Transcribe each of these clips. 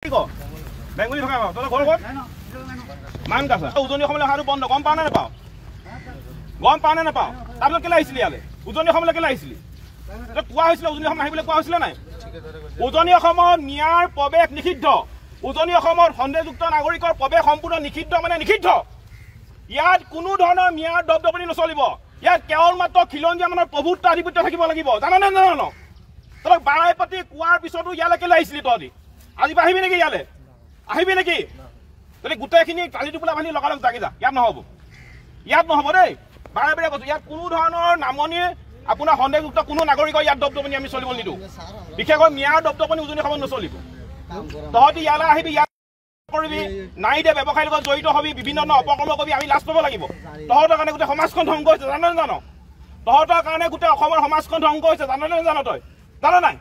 Bengali থকা তই ঘৰ ক'ত মান কাছা উজনি অসমলৈ অহাটো বন্ধ গম পাওঁ নে নাপাওঁ তাৰপিছত কেলৈ আহিছিলি ইয়ালৈ উজনি অসমলৈ কেলৈ আহিছিলি কোৱা হৈছিলে উজনি অসম আহিবলৈ কোৱা হৈছিলে নাই উজনি অসমত নিয়াৰ প্ৰৱেশ নিষিদ্ধ উজনি অসমত সন্দেহযুক্ত নাগৰিকৰ প্ৰৱেশ সম্পূৰ্ণ নিষিদ্ধ মানে নিষিদ্ধ ইয়াত কোনো ধৰণৰ মিয়াৰ দপদপনি নচলিব ইয়াত কেৱল মাত্ৰ খিলঞ্জীয়া মানুহৰ প্ৰভুত্ব আধিপত্য থাকিব লাগিব জানানে জানো তই বাৰাই পাতি কোৱাৰ পিছতো ইয়ালৈ কেলৈ আহিছিলি তহঁতি আজি আহিবি নেকি ইয়ালৈ আহিবি নেকি তই গোটেইখিনি কালি টোপোলা বান্ধি লগালগ জাগি যা ইয়াত নহ'ব দেই বাৰে বাৰে কৈছোঁ ইয়াত কোনো ধৰণৰ নামনি আপোনাৰ সন্দেহযুক্ত কোনো নাগৰিকৰ ইয়াত দপদপনি আমি চলিব নিদিওঁ বিশেষকৈ মিয়াৰ দপদপনি উজনি অসমত নচলিব তহঁতি ইয়ালৈ আহিবি ইয়াত কৰিবি নাই দে ব্যৱসায়ৰ লগত জড়িত হবি বিভিন্ন অপকৰ্ম কৰিবি আমি লাজ পাব লাগিব তহঁতৰ কাৰণে গোটেই সমাজখন ধ্বংস হৈছে জাননে জানো তহঁতৰ কাৰণে গোটেই অসমৰ সমাজখন ধ্বংস হৈছে জাননে জানো তই জানো নাই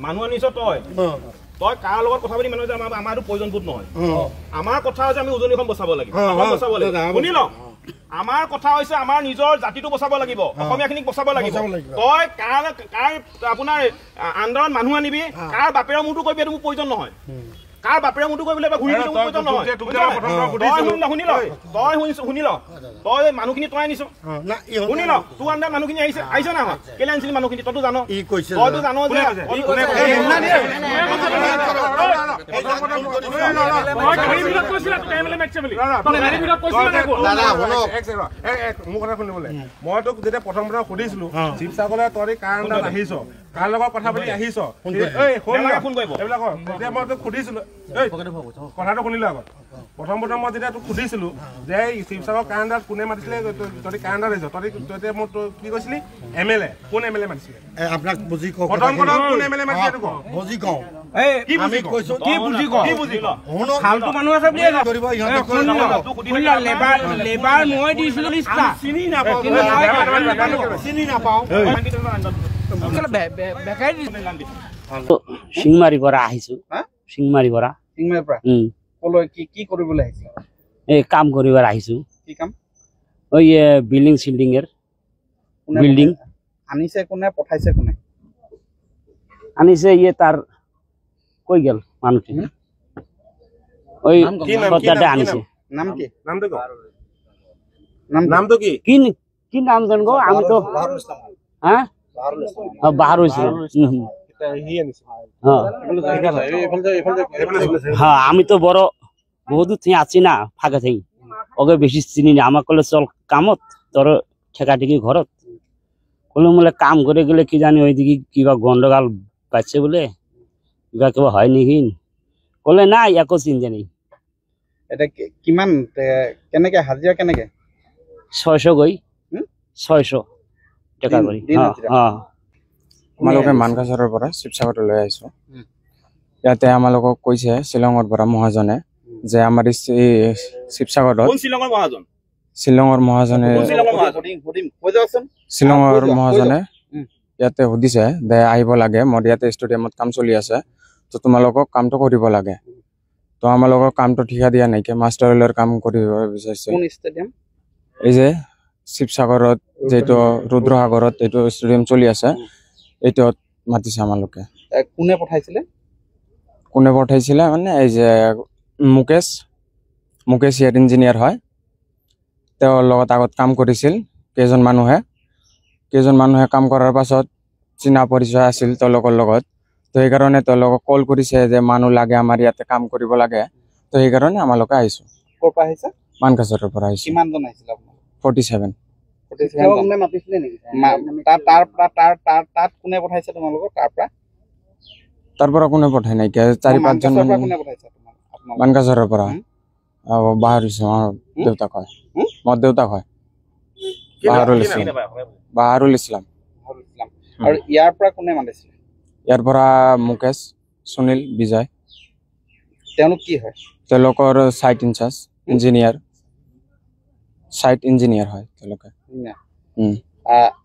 মানুহ আনিছ তই কাৰ লগত কথা পাতি মানুহ যে আমাৰতো প্ৰয়োজনবোধ নহয় আমাৰ কথা হৈছে আমি উজনি অসম বচাব লাগিব শুনি ল আমাৰ কথা হৈছে আমাৰ নিজৰ জাতিটো বচাব লাগিব অসমীয়াখিনিক বচাব লাগিব তই কাৰ আপোনাৰ আন্দোলন মানুহ আনিবি কাৰ বাপেৰে মূৰটো কৰিবি এইটো মোৰ প্ৰয়োজন নহয় কাৰ বাপেৰে মূৰটো কৰিবলৈ ঘূৰি মোৰ প্ৰয়োজন নহয় শুনি ল তই মানুহখিনি তই আনিছ শুনি ল তোৰ আণ্ডাৰ মানুহখিনি আহিছে না কেলে আনিছিলি মানুহখিনি তইতো জানো তইতো জানো যে মোৰ কথা শুনিবলৈ মই তোক যেতিয়া প্ৰথম সুধিছিলো শিৱসাগৰলৈ তই কাৰ আণ্ডাৰত আহিছ কাৰ লগত কথা পাতি আহিছ এইবিলাকৰ তেতিয়া মই তোক সুধিছিলো কথাটো শুনিলো আগত প্ৰথম মই যেতিয়া তোক সুধিছিলো যে শিৱসাগৰ কাৰ আণ্ডাৰত কোনে মাতিছিলে তই কাৰ আণ্ডাৰত আহিছ তই মই কি কৈছিলি MLA কোন MLA মাতিছিলে আপোনাক বুজি কওঁ প্ৰথম কোন MLA মাতিছিলে তোক বুজি কওঁ কি বুজি কৈছো কি বুজি ক ফালতু মানুহ আছে বুলি কৰিব ইহঁতে লেবাৰ মই দিছিলো লিস্টা চিনি নাপাওঁ সিংমাৰীৰ পৰা আহিছো সিংমাৰীৰ পৰা কি কৰিবলৈ আহিছে এই কাম কৰিব আহিছো কি কাম ওই বিল্ডিং সিল্ডিংৰ বিল্ডিং আনিছে কোনে পঠাইছে কোনে আনিছে ইয়ে তাৰ কৈ গেল মানুহটি ওই কথাটা আনিছে নাম কি নামটো কি কি নাম জান গো আমি তো হ্যাঁ বাহারুল ইসলাম হ্যাঁ আমি তো বড় বহুত আছি না ফাঁকা থাকি ওকে বেশি চিনি না আমার কলে চল কামত তোর ঠেকা ঠেকি ঘরত কলে মোলে কাম করে গেলে কি জানি ওইদিকে কিবা গন্ডগাল পাচ্ছে বলে কিবা হয় নাকি কলে না একো চিন্তা নেই এটা কিমান কেনেকে হাজিৰা কেনেকে 600 গই 600 টাকা কৰি আমালোকে মানকাছৰৰ পৰা শিৱসাগৰলৈ আহিছো ইয়াতে আমালোকক কৈছে শ্বিলঙৰ পৰা মহাজনে যে আমাৰ শিৱসাগৰত শ্বিলঙৰ মহাজনে ইয়াতে সুধিছে যে আহিব লাগে মোৰ ইয়াতে ষ্টেডিয়ামত কাম চলি আছে তো তোমালোকক কামটো কৰিব লাগে তো আমালোকক কামটো ঠিকা দিয়া নাইকে মাষ্টাৰ ৰেলৰ কাম কৰিব বিচাৰিছে এই যে শিৱসাগৰত যেটো ৰুদ্ৰসাগৰত এইটো ষ্টেডিয়াম চলি আছে এইটো মাতিছে আমালোকে কোনে পঠাইছিলে মানে এই যে মুকেশ ইয়াৰ ইঞ্জিনিয়াৰ হয় তেওঁৰ লগত আগত কাম কৰিছিল কেইজন মানুহে কাম কৰাৰ পাছত চিনা পৰিচয় আছিল তেওঁলোকৰ লগত তো সেইকাৰণে তেওঁলোকক কল কৰিছে যে মানুহ লাগে আমাৰ ইয়াতে কাম কৰিব লাগে তো সেইকাৰণে আমালোকে আহিছো ক'ৰ পৰা আহিছে মানকাছৰৰ পৰা আহিছো কিমান জন আহিছিল আপুনি 47 কোনে মাতিছিলে নেকি তাত কোনে পঠাইছে তোমালোকক তাৰ পৰা কোনে পঠাই নাই 4-5 জন কোনে পঠাইছে মানকাছৰৰ পৰা বাহাৰুল দেউতাক হয় মোৰ দেউতাক হয় বাহাৰুল ইছলাম আৰু ইয়াৰ পৰা কোনে মাতিছিলে ইয়াৰ পৰা মুকেশ সুনীল বিজয় তেওঁলোক কি হয় তেওঁলোকৰ site in charge engineer site engineer হয় তেওঁলোকে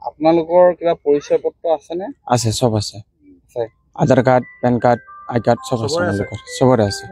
আপোনালোকৰ কিবা পৰিচয় পত্ৰ আছেনে আছে চব আছে আছে আধাৰ কাৰ্ড পেন কাৰ্ড আই কাৰ্ড চব আছে চবৰে আছে